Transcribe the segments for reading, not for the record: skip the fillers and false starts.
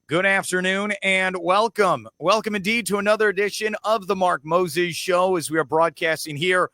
Good afternoon and welcome. Welcome indeed to another edition of the Mark Moses Show as we are broadcasting here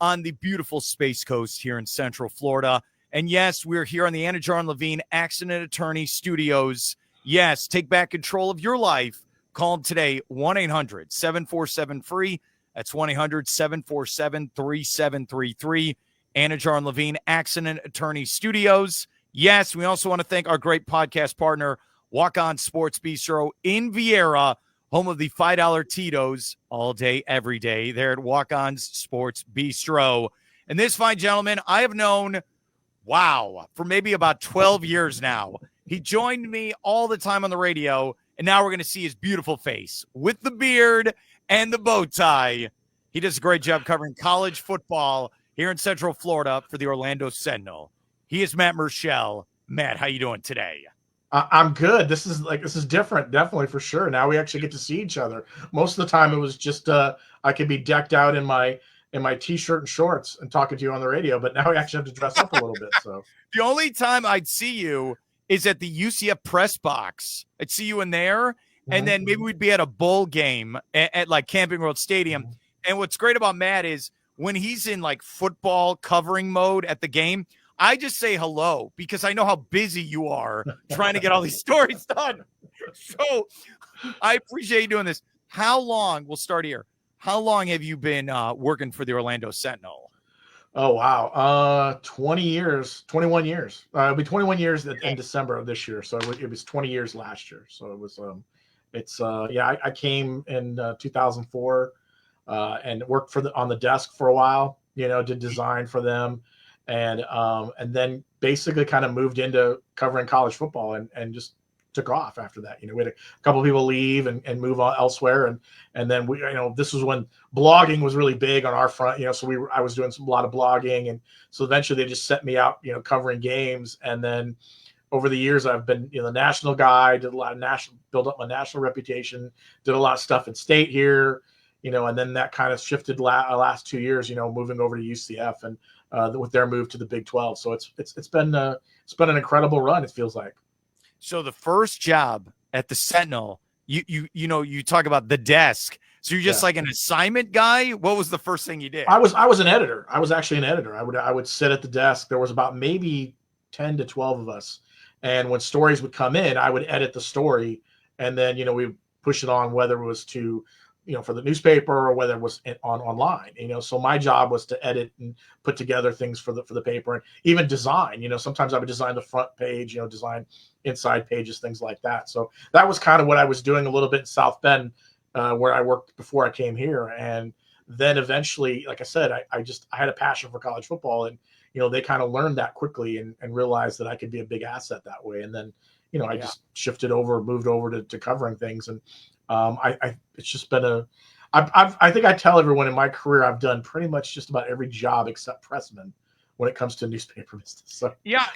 on the beautiful Space Coast here in Central Florida. And yes, we're here on the Anidjar and Levine Accident Attorney Studios. Yes, take back control of your life. Call them today, 1-800-747-FREE. That's 1-800-747-3733. Anidjar and Levine Accident Attorney Studios. Yes, we also want to thank our great podcast partner, Walk On Sports Bistreaux in Vieira, home of the $5 Tito's all day, every day. There at Walk On Sports Bistreaux. And this fine gentleman I have known, for maybe about 12 years now. He joined me all the time on the radio, and now we're going to see his beautiful face with the beard and the bow tie. He does a great job covering college football here in Central Florida for the Orlando Sentinel. He is Matt Murschel. Matt, how you doing today? I'm good. This is different, definitely, for sure. Now we actually get to see each other. Most of the time it was just I could be decked out in my t-shirt and shorts and talking to you on the radio, but now we actually have to dress up a little bit. So the only time I'd see you is at the UCF press box. I'd see you in there, and then maybe we'd be at a bowl game at like Camping World Stadium. And what's great about Matt is when he's in like football covering mode at the game, I just say hello because I know how busy you are trying to get all these stories done. So I appreciate you doing this. How long, we'll start here. How long have you been working for the Orlando Sentinel? Oh, wow. 20 years, 21 years. It'll be 21 years in December of this year. So it was 20 years last year. So it was, I came in 2004 and worked on the desk for a while, did design for them. And then basically kind of moved into covering college football and just took off after that. We had a couple of people leave and move on elsewhere. And then this was when blogging was really big on our front, so I was doing a lot of blogging. And so eventually they just sent me out, covering games. And then over the years, I've been, the national guy, did a lot of build up my national reputation, did a lot of stuff in state here, and then that kind of shifted last 2 years, moving over to UCF and with their move to the Big 12. So it's been an incredible run, it feels like. So the first job at the Sentinel, you talk about the desk. So you're just like an assignment guy. What was the first thing you did? I was an editor. I was actually an editor. I would sit at the desk. There was about maybe 10 to 12 of us. And when stories would come in, I would edit the story. And then, we push it on, whether it was to, for the newspaper or whether it was online, so my job was to edit and put together things for the paper and even design, sometimes I would design the front page, design inside pages, things like that. So that was kind of what I was doing a little bit in South Bend, where I worked before I came here. And then eventually, like I said, I had a passion for college football and, they kind of learned that quickly and realized that I could be a big asset that way. And then, I just moved over to covering things. And it's just been I think I tell everyone in my career, I've done pretty much just about every job except pressman when it comes to newspaper business. So yeah.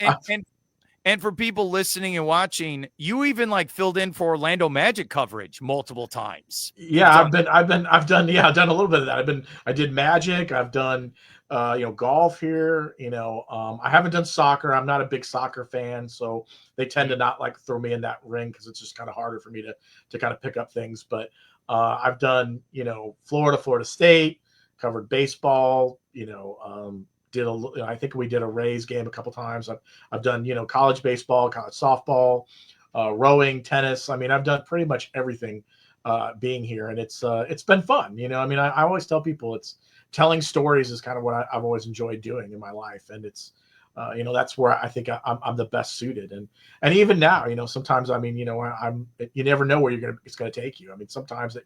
And for people listening and watching, you even filled in for Orlando Magic coverage multiple times. Yeah, I've done a little bit of that. I did Magic. I've done, golf here, I haven't done soccer. I'm not a big soccer fan. So they tend to not throw me in that ring because it's just kind of harder for me to kind of pick up things. But I've done, Florida State, covered baseball, I think we did a Rays game a couple times. I've done, college baseball, college softball, rowing, tennis. I mean, I've done pretty much everything being here, and it's been fun. I always tell people telling stories is kind of what I've always enjoyed doing in my life. And it's, that's where I think I'm the best suited. And even now, sometimes, you never know where it's going to take you. I mean, sometimes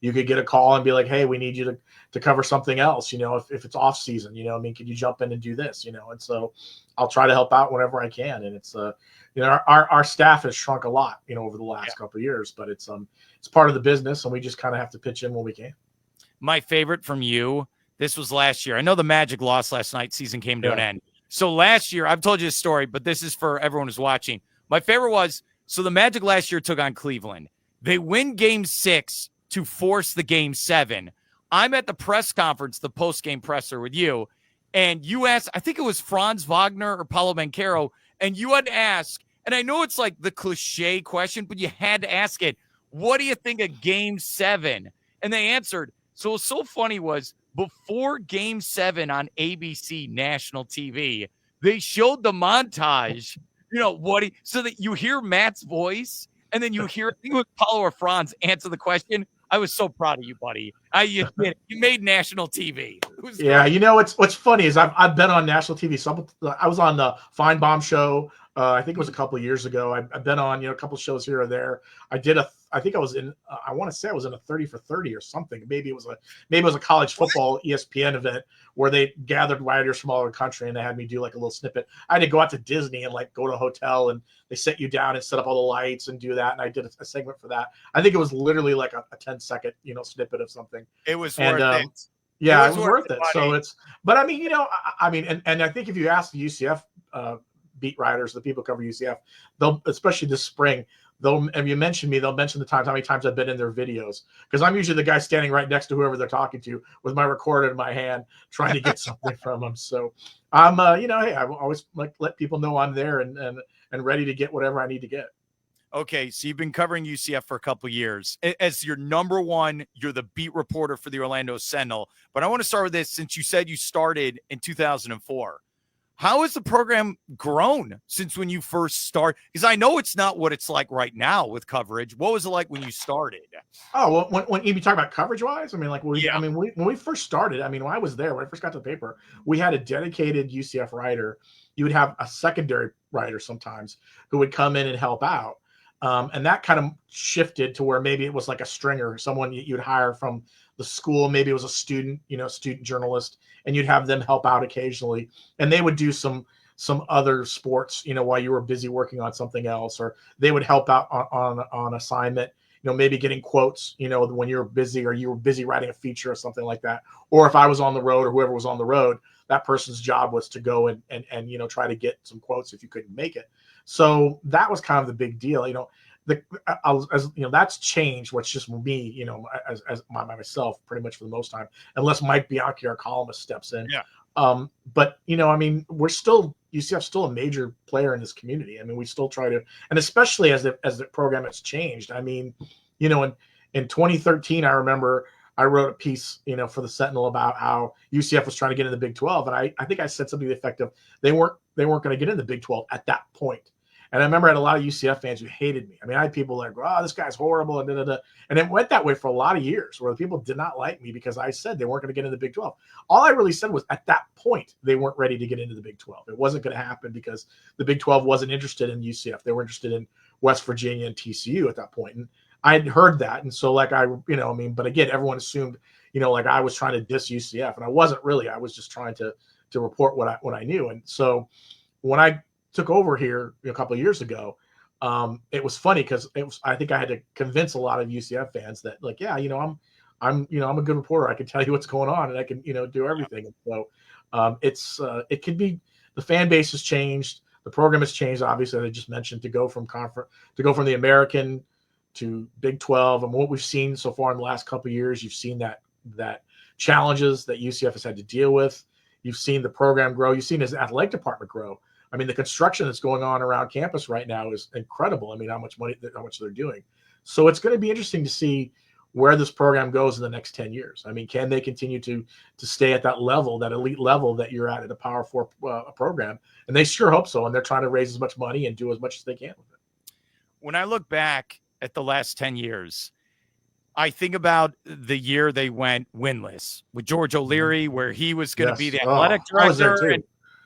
you could get a call and be like, hey, we need you to cover something else, if it's off season, can you jump in and do this, and so I'll try to help out whenever I can. And it's, our staff has shrunk a lot, over the last couple of years, but it's part of the business and we just kind of have to pitch in when we can. My favorite from you, this was last year. I know the Magic lost last night. Season came to an end. So last year, I've told you this story, but this is for everyone who's watching. My favorite was, so the Magic last year took on Cleveland. They win game 6 to force the game 7. I'm at the press conference, the post-game presser with you, and you asked, I think it was Franz Wagner or Paulo Banchero, and you had to ask, And I know it's like the cliche question, but you had to ask it. What do you think of Game 7? And they answered. So what's so funny was before Game 7 on ABC national TV, they showed the montage, so that you hear Matt's voice and then you hear, I think it was Paulo or Franz answer the question. I was so proud of you, buddy. You made national TV. Yeah, what's funny is I've been on national TV. I was on the Feinbaum show. I think it was a couple of years ago. I've been on a couple of shows here or there. I think I was in. I want to say I was in a 30 for 30 or something. Maybe it was a college football ESPN event where they gathered writers from all over the country and they had me do like a little snippet. I had to go out to Disney and like go to a hotel and they set you down and set up all the lights and do that. And I did a segment for that. I think it was literally like a 10-second snippet of something. It was worth it. Yeah, it was worth it. So but I mean, and I think if you ask the UCF beat writers, the people who cover UCF, they'll, especially this spring, if you mention me, they'll mention the times, how many times I've been in their videos. Because I'm usually the guy standing right next to whoever they're talking to with my recorder in my hand, trying to get something from them. So I'm, hey, I always like let people know I'm there and ready to get whatever I need to get. Okay, so you've been covering UCF for a couple of years. As your number one, you're the beat reporter for the Orlando Sentinel. But I want to start with this since you said you started in 2004. How has the program grown since when you first started? Because I know it's not what it's like right now with coverage. What was it like when you started? Oh, well, when you talk about coverage-wise, I mean, when we first started, I mean, when I was there, when I first got to the paper, we had a dedicated UCF writer. You would have a secondary writer sometimes who would come in and help out. And that kind of shifted to where maybe it was like a stringer, someone you'd hire from the school. Maybe it was a student, student journalist, and you'd have them help out occasionally. And they would do some other sports, while you were busy working on something else, or they would help out on assignment, maybe getting quotes, when you were busy or you were busy writing a feature or something like that. Or if I was on the road or whoever was on the road, that person's job was to go and try to get some quotes if you couldn't make it. So that was kind of the big deal, that's changed. What's just me, as myself, pretty much for the most time, unless Mike Bianchi, our columnist, steps in. Yeah. But I mean, UCF's still a major player in this community. I mean, we still try to, and especially as the program has changed. I mean, in 2013, I remember I wrote a piece, for the Sentinel about how UCF was trying to get in the Big 12, and I think I said something to the effect of they weren't going to get in the Big 12 at that point. And I remember I had a lot of UCF fans who hated me. I mean, I had people like, "Oh, this guy's horrible," and da-da-da. And it went that way for a lot of years, where people did not like me because I said they weren't going to get into the Big 12. All I really said was at that point they weren't ready to get into the Big 12. It wasn't going to happen because the Big 12 wasn't interested in UCF. They were interested in West Virginia and TCU at that point. And I had heard that, and so but again, everyone assumed, like I was trying to diss UCF, and I wasn't really. I was just trying to report what I knew. And so when I took over here a couple of years ago, it was funny because I think I had to convince a lot of UCF fans that, like, yeah, I'm a good reporter. I can tell you what's going on and I can, do everything. And so it could be, the fan base has changed. The program has changed, obviously, as I just mentioned, to go from the American to Big 12. And what we've seen so far in the last couple of years, you've seen that challenges that UCF has had to deal with. You've seen the program grow. You've seen his athletic department grow. I mean, the construction that's going on around campus right now is incredible. I mean, how much they're doing. So it's going to be interesting to see where this program goes in the next 10 years. I mean, can they continue to stay at that level, that elite level that you're at a Power 4 program? And they sure hope so. And they're trying to raise as much money and do as much as they can with it. When I look back at the last 10 years, I think about the year they went winless with George O'Leary, where he was going to be the athletic director.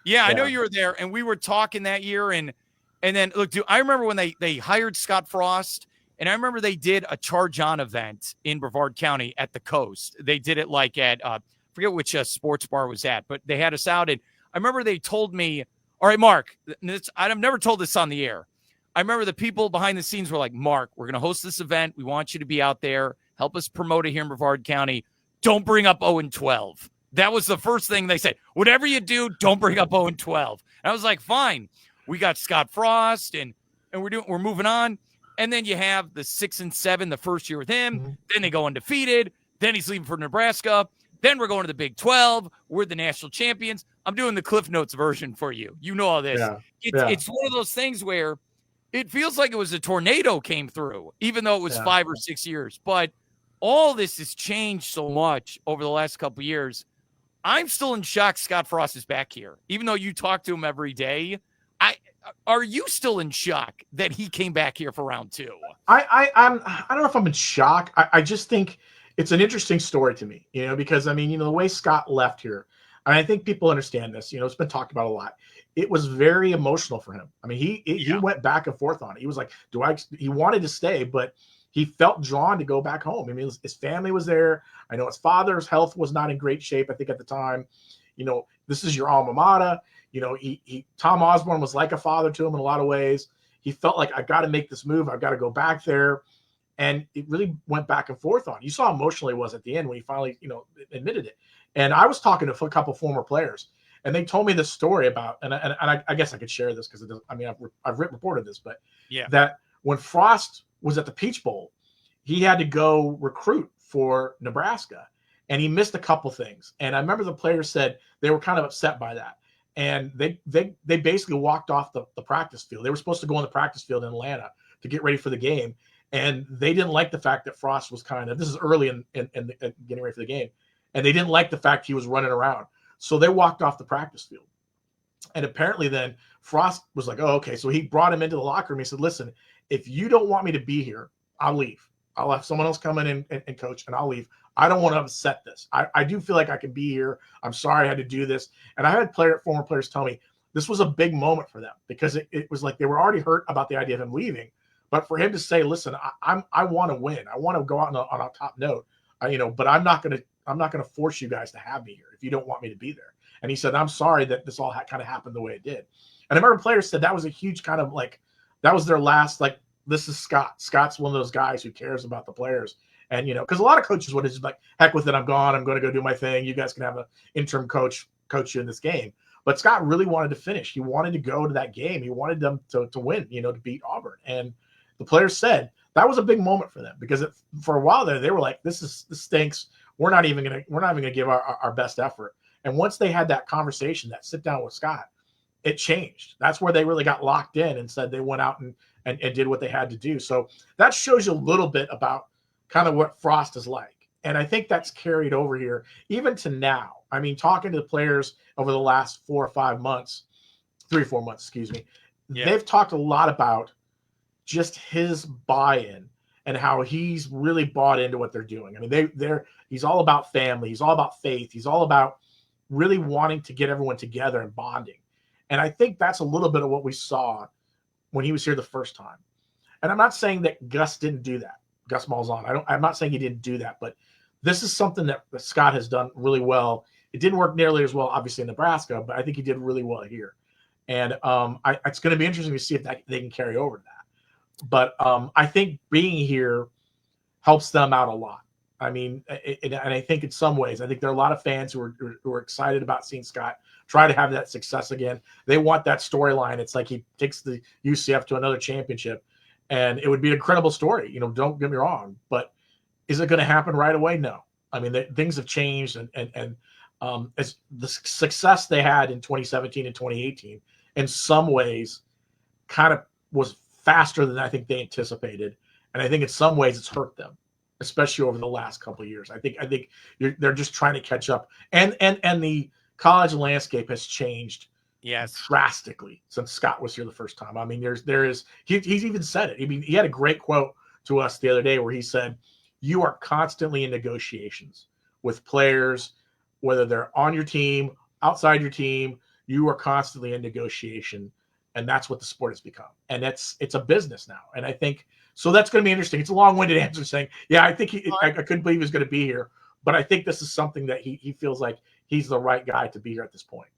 Yeah, I know you were there, and we were talking that year, and then look, dude, I remember when they hired Scott Frost, and I remember they did a Charge On event in Brevard County at the Coast. They did it like at forget which sports bar was at, but they had us out, and I remember they told me, "All right, Mark, I've never told this on the air." I remember the people behind the scenes were like, "Mark, we're going to host this event. We want you to be out there, help us promote it here in Brevard County. Don't bring up 0-12." That was the first thing they said. Whatever you do, don't bring up 0-12. And I was like, fine. We got Scott Frost, and we're moving on. And then you have the 6-7 the first year with him. Mm-hmm. Then they go undefeated. Then he's leaving for Nebraska. Then we're going to the Big 12. We're the national champions. I'm doing the Cliff Notes version for you. You know all this. Yeah. It's one of those things where it feels like it was a tornado came through, even though it was 5 or 6 years. But all this has changed so much over the last couple of years. I'm still in shock Scott Frost is back here, even though you talk to him every day. Are you still in shock that he came back here for round 2? I don't know if I'm in shock. I just think it's an interesting story to me, because I mean, the way Scott left here, and I think people understand this, it's been talked about a lot. It was very emotional for him. I mean, he went back and forth on it. He was like, he wanted to stay, but he felt drawn to go back home. I mean, his family was there. I know his father's health was not in great shape, I think, at the time. This is your alma mater. Tom Osborne was like a father to him in a lot of ways. He felt like, I got to make this move. I've got to go back there. And it really went back and forth on. You saw how emotional he was at the end when he finally, admitted it. And I was talking to a couple former players, and they told me this story about, and I guess I could share this because I've reported this, but that when Frost was at the Peach Bowl, he had to go recruit for Nebraska, and he missed a couple things. And I remember the players said they were kind of upset by that. And they basically walked off the practice field. They were supposed to go on the practice field in Atlanta to get ready for the game. And they didn't like the fact that Frost was this is early in getting ready for the game. And they didn't like the fact he was running around. So they walked off the practice field. And apparently then Frost was like, oh, okay. So he brought him into the locker room. He said, listen, if you don't want me to be here, I'll leave. I'll have someone else come in and coach, and I'll leave. I don't want to upset this. I do feel like I can be here. I'm sorry I had to do this. And I had former players tell me this was a big moment for them because it was like they were already hurt about the idea of him leaving. But for him to say, listen, I want to win. I want to go out on a top note, but I'm not going to force you guys to have me here if you don't want me to be there. And he said, I'm sorry that this all kind of happened the way it did. And I remember players said that was a huge kind of that was their last, this is Scott. Scott's one of those guys who cares about the players. And, because a lot of coaches would just heck with it. I'm gone. I'm going to go do my thing. You guys can have an interim coach you in this game. But Scott really wanted to finish. He wanted to go to that game. He wanted them to win, to beat Auburn. And the players said that was a big moment for them because for a while there, they were like, this stinks. We're not even going to give our best effort. And once they had that conversation, that sit down with Scott, it changed. That's where they really got locked in and said they went out and did what they had to do. So that shows you a little bit about kind of what Frost is like. And I think that's carried over here, even to now. I mean, talking to the players over the last 3 or 4 months, they've talked a lot about just his buy-in and how he's really bought into what they're doing. I mean, he's all about family. He's all about faith. He's all about really wanting to get everyone together and bonding. And I think that's a little bit of what we saw when he was here the first time. And I'm not saying that Gus didn't do that. Gus Malzahn. I'm not saying he didn't do that, but this is something that Scott has done really well. It didn't work nearly as well, obviously, in Nebraska, but I think he did really well here. And it's going to be interesting to see if they can carry over that. But I think being here helps them out a lot. I mean, and I think in some ways, I think there are a lot of fans who are excited about seeing Scott try to have that success again. They want that storyline. It's like he takes the UCF to another championship. And it would be an incredible story. Don't get me wrong, but is it going to happen right away? No. I mean, things have changed, and as the success they had in 2017 and 2018, in some ways, kind of was faster than I think they anticipated, and I think in some ways it's hurt them, especially over the last couple of years. I think they're just trying to catch up, and the college landscape has changed. Yes, drastically since Scott was here the first time. I mean, he's even said it. I mean, he had a great quote to us the other day where he said, "You are constantly in negotiations with players, whether they're on your team, outside your team. You are constantly in negotiation, and that's what the sport has become. And it's a business now. And I think so. That's going to be interesting. It's a long-winded answer saying, yeah, I think I couldn't believe he was going to be here, but I think this is something that he feels like he's the right guy to be here at this point."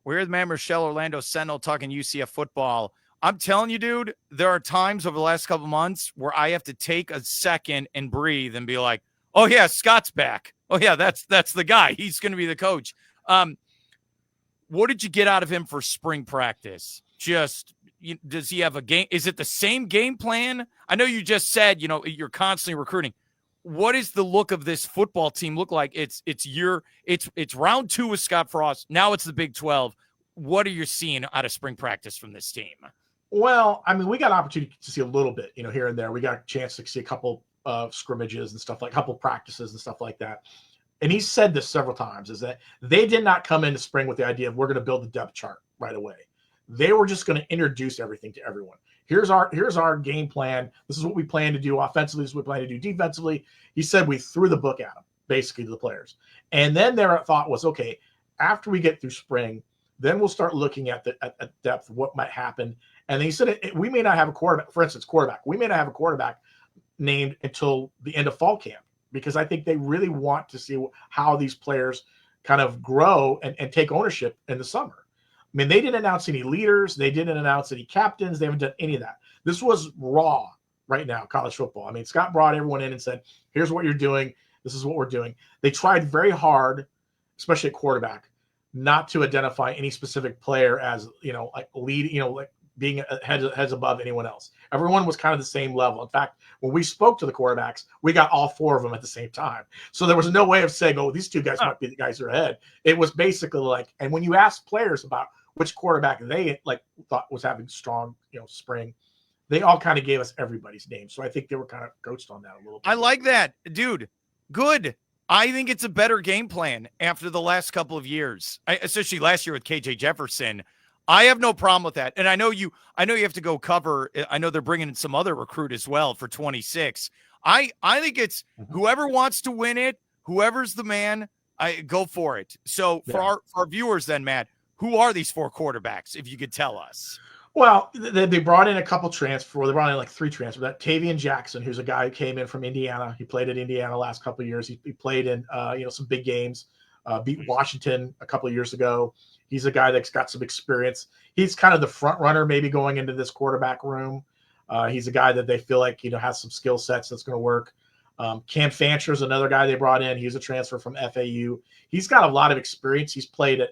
We're with man Murschel, Orlando Sentinel, talking UCF football. I'm telling you, dude, there are times over the last couple months where I have to take a second and breathe and be like, oh, yeah, Scott's back. Oh, yeah, that's the guy. He's going to be the coach. What did you get out of him for spring practice? Does he have a game? Is it the same game plan? I know you just said, you're constantly recruiting. What does the look of this football team look like? It's round 2 with Scott Frost. Now it's the Big 12. What are you seeing out of spring practice from this team? Well, I mean, we got opportunity to see a little bit, here and there. We got a chance to see a couple of scrimmages and stuff, like a couple practices and stuff like that. And he said this several times, is that they did not come into spring with the idea of we're going to build the depth chart right away. They were just going to introduce everything to everyone. Here's our game plan. This is what we plan to do offensively. This is what we plan to do defensively. He said we threw the book at them, basically, to the players. And then their thought was, okay, after we get through spring, then we'll start looking at depth, what might happen. And then he said we may not have a quarterback, for instance, we may not have a quarterback named until the end of fall camp, because I think they really want to see how these players kind of grow and take ownership in the summer. I mean, they didn't announce any leaders. They didn't announce any captains. They haven't done any of that. This was raw right now, college football. I mean, Scott brought everyone in and said, here's what you're doing. This is what we're doing. They tried very hard, especially at quarterback, not to identify any specific player as, like lead, like being heads above anyone else. Everyone was kind of the same level. In fact, when we spoke to the quarterbacks, we got all four of them at the same time. So there was no way of saying, oh, these two guys might be the guys who are ahead. It was basically like, and when you ask players about which quarterback they thought was having strong, spring, they all kind of gave us everybody's name. So I think they were kind of coached on that a little bit. I like that, dude. Good. I think it's a better game plan after the last couple of years, especially last year with KJ Jefferson. I have no problem with that. And I know you have to go cover. I know they're bringing in some other recruit as well for 26. I think it's whoever wants to win it, whoever's the man, I go for it. So for our viewers then, Matt, who are these four quarterbacks, if you could tell us? Well, they brought in a couple transfer. They brought in like three transfers. That Tavian Jackson, who's a guy who came in from Indiana. He played at Indiana last couple of years. He played in some big games. Beat Washington a couple of years ago. He's a guy that's got some experience. He's kind of the front runner, maybe going into this quarterback room. He's a guy that they feel like has some skill sets that's going to work. Cam Fancher is another guy they brought in. He's a transfer from FAU. He's got a lot of experience. He's played at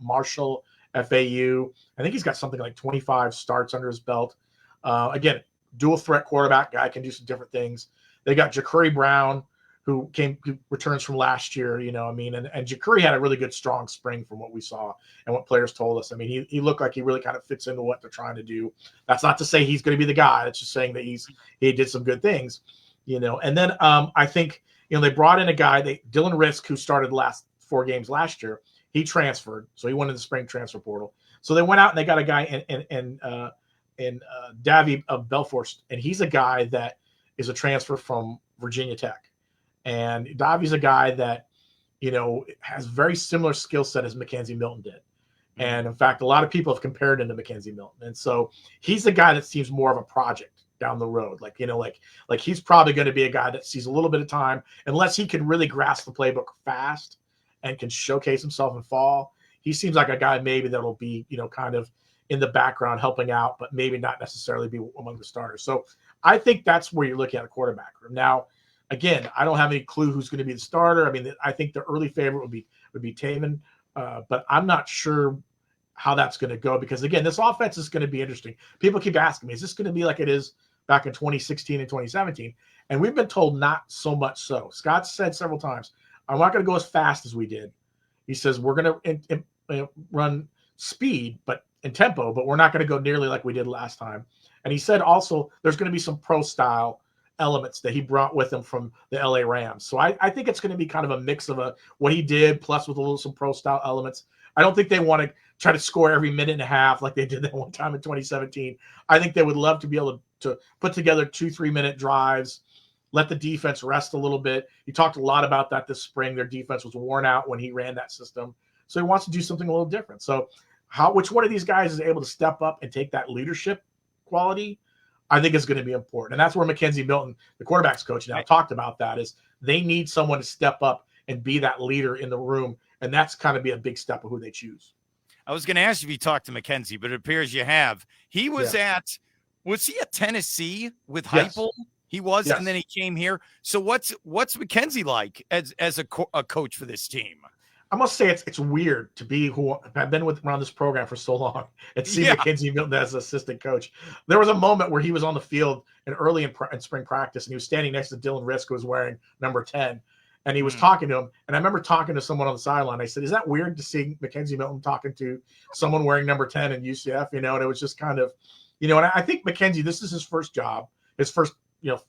Murschel, FAU. I think he's got something like 25 starts under his belt. Again, dual threat quarterback, guy can do some different things. They got Ja'Cory Brown, who returns from last year, and Ja'Cory had a really good, strong spring from what we saw and what players told us. I mean, he looked like he really kind of fits into what they're trying to do. That's not to say he's going to be the guy. It's just saying that he did some good things, And then I think, they brought in a guy, Dylan Risk, who started the last 4 games last year. He transferred, so he went in the spring transfer portal. So they went out and they got a guy in Davy of Belfort, and he's a guy that is a transfer from Virginia Tech. And Davi's a guy that, has very similar skill set as Mackenzie Milton did. And in fact, a lot of people have compared him to Mackenzie Milton. And so he's the guy that seems more of a project down the road. Like he's probably going to be a guy that sees a little bit of time, unless he can really grasp the playbook fast and can showcase himself in fall. He seems like a guy maybe that'll be, kind of in the background helping out, but maybe not necessarily be among the starters. So I think that's where you're looking at a quarterback room. Now, again, I don't have any clue who's going to be the starter. I mean, I think the early favorite would be Taven, but I'm not sure how that's going to go, because, again, this offense is going to be interesting. People keep asking me, is this going to be like it is back in 2016 and 2017? And we've been told not so much so. Scott said several times, I'm not going to go as fast as we did. He says we're going to run speed in tempo, but we're not going to go nearly like we did last time. And he said also there's going to be some pro-style elements that he brought with him from the LA Rams. So I think it's going to be kind of a mix of what he did plus with some pro-style elements. I don't think they want to try to score every minute and a half like they did that one time in 2017. I think they would love to be able to put together 2-3 minute drives, let the defense rest a little bit. He talked a lot about that this spring. Their defense was worn out when he ran that system. So he wants to do something a little different. So which one of these guys is able to step up and take that leadership quality, I think is going to be important. And that's where Mackenzie Milton, the quarterback's coach now, talked about that, is they need someone to step up and be that leader in the room. And that's kind of be a big step of who they choose. I was going to ask if you talked to Mackenzie, but it appears you have. He was was he at Tennessee with Heupel? He was, and then he came here. So what's Mackenzie like as a coach for this team? I must say it's weird to be who I've been around this program for so long and see Mackenzie Milton as assistant coach. There was a moment where he was on the field early in spring practice, and he was standing next to Dylan Risk, who was wearing number 10, and he was talking to him. And I remember talking to someone on the sideline. I said, "Is that weird to see Mackenzie Milton talking to someone wearing number 10 in UCF?" And it was just kind of, You know, and I think McKenzie, this is his first job, his first,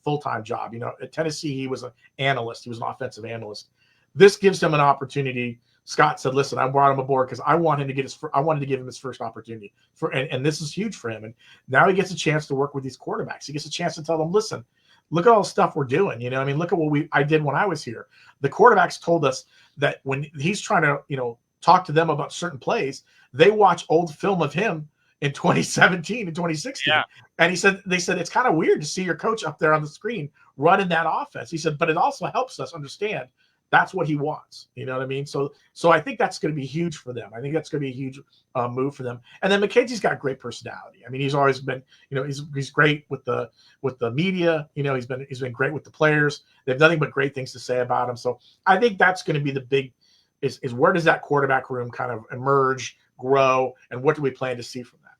full-time job. You know, at Tennessee, he was an analyst. He was an offensive analyst. This gives him an opportunity. Scott said, "Listen, I brought him aboard because I wanted to give him his first opportunity and this is huge for him. And now he gets a chance to work with these quarterbacks. He gets a chance to tell them, listen, look at all the stuff we're doing. You know, I mean, look at what I did when I was here. The quarterbacks told us that when he's trying to, talk to them about certain plays, they watch old film of him in 2017 and 2016. Yeah. And they said, it's kind of weird to see your coach up there on the screen running that offense. He said, but it also helps us understand that's what he wants. You know what I mean? So I think that's going to be huge for them. I think that's going to be a huge move for them. And then McKenzie's got great personality. I mean, he's always been, he's great with the media. He's been great with the players. They have nothing but great things to say about him. So I think that's going to be the big is where does that quarterback room kind of emerge, grow, and what do we plan to see from that?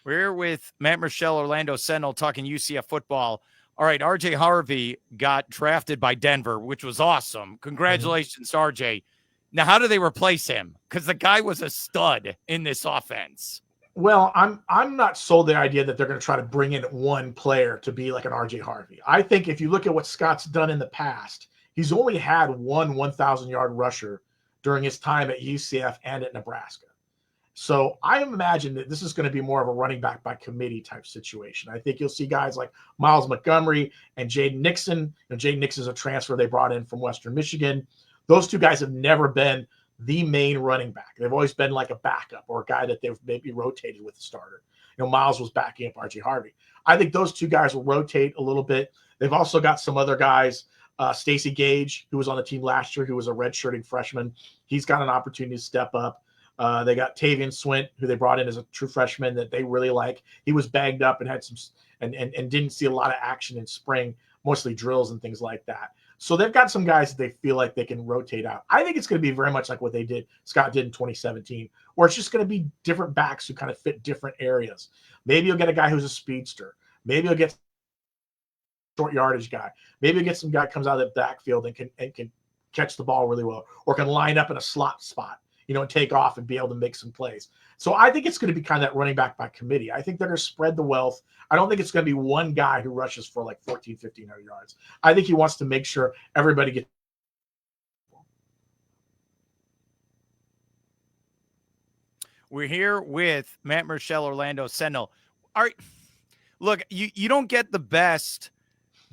We're here with Matt Murschel, Orlando Sentinel, talking UCF football. All right, RJ Harvey got drafted by Denver, which was awesome. Congratulations, RJ. Now, how do they replace him? Because the guy was a stud in this offense. Well, I'm not sold the idea that they're going to try to bring in one player to be like an RJ Harvey. I think if you look at what Scott's done in the past, he's only had one 1,000-yard rusher during his time at UCF and at Nebraska. So I imagine that this is going to be more of a running back by committee type situation. I think you'll see guys like Miles Montgomery and Jaden Nixon. Jaden Nixon's a transfer they brought in from Western Michigan. Those two guys have never been the main running back. They've always been like a backup or a guy that they've maybe rotated with the starter. Miles was backing up RJ Harvey. I think those two guys will rotate a little bit. They've also got some other guys. Stacey Gage, who was on the team last year, who was a redshirting freshman. He's got an opportunity to step up. They got Tavian Swint, who they brought in as a true freshman that they really like. He was banged up and had some and didn't see a lot of action in spring, mostly drills and things like that. So they've got some guys that they feel like they can rotate out. I think it's going to be very much like what Scott did in 2017, where it's just going to be different backs who kind of fit different areas. Maybe you'll get a guy who's a speedster. Maybe you'll get short yardage guy. Maybe you'll get some guy comes out of the backfield and can catch the ball really well, or can line up in a slot spot, and take off and be able to make some plays. So I think it's going to be kind of that running back by committee. I think they're going to spread the wealth. I don't think it's going to be one guy who rushes for like 14, 1,500 yards. I think he wants to make sure everybody gets. We're here with Matt Murschel, Orlando Sentinel. All right, look, you don't get the best,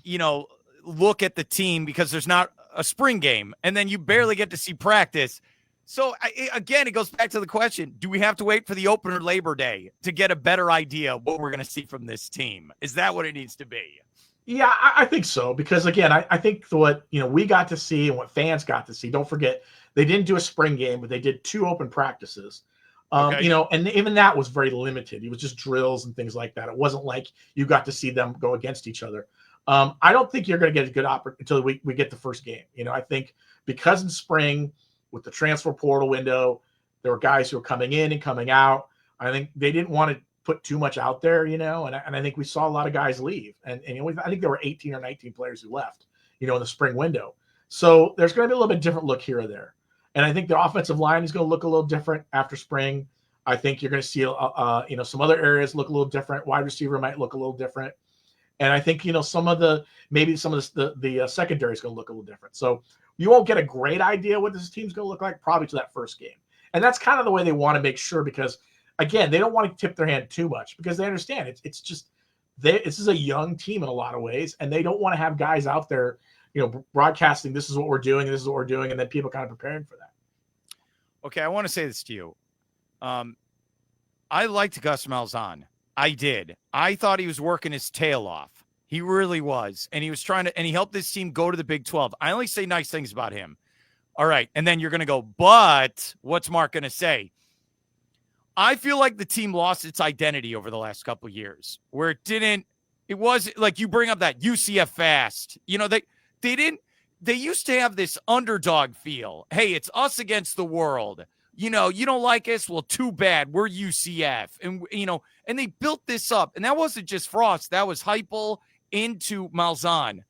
look at the team because there's not a spring game, and then you barely get to see practice. So, again, it goes back to the question, do we have to wait for the opener Labor Day to get a better idea of what we're going to see from this team? Is that what it needs to be? Yeah, I think so. Because, again, I think what we got to see and what fans got to see, don't forget, they didn't do a spring game, but they did 2 open practices. Okay. And even that was very limited. It was just drills and things like that. It wasn't like you got to see them go against each other. I don't think you're going to get a good opportunity until we get the first game. I think because in spring – with the transfer portal window, there were guys who were coming in and coming out. I think they didn't want to put too much out there, and I think we saw a lot of guys leave. And I think there were 18 or 19 players who left, in the spring window. So there's going to be a little bit different look here or there. And I think the offensive line is going to look a little different after spring. I think you're going to see, some other areas look a little different. Wide receiver might look a little different. And I think, some of the secondary is going to look a little different. So you won't get a great idea what this team's going to look like probably to that first game. And that's kind of the way they want to make sure, because, again, they don't want to tip their hand too much because they understand it's just this is a young team in a lot of ways, and they don't want to have guys out there, broadcasting this is what we're doing, and then people kind of preparing for that. Okay, I want to say this to you. I liked Gus Malzahn. I did. I thought he was working his tail off. He really was. And he was and he helped this team go to the Big 12. I only say nice things about him. All right. And then you're going to go, but what's Mark going to say? I feel like the team lost its identity over the last couple of years where it was like you bring up that UCF fast. They used to have this underdog feel. Hey, it's us against the world. You don't like us? Well, too bad. We're UCF. And they built this up. And that wasn't just Frost. That was Heupel into Malzahn.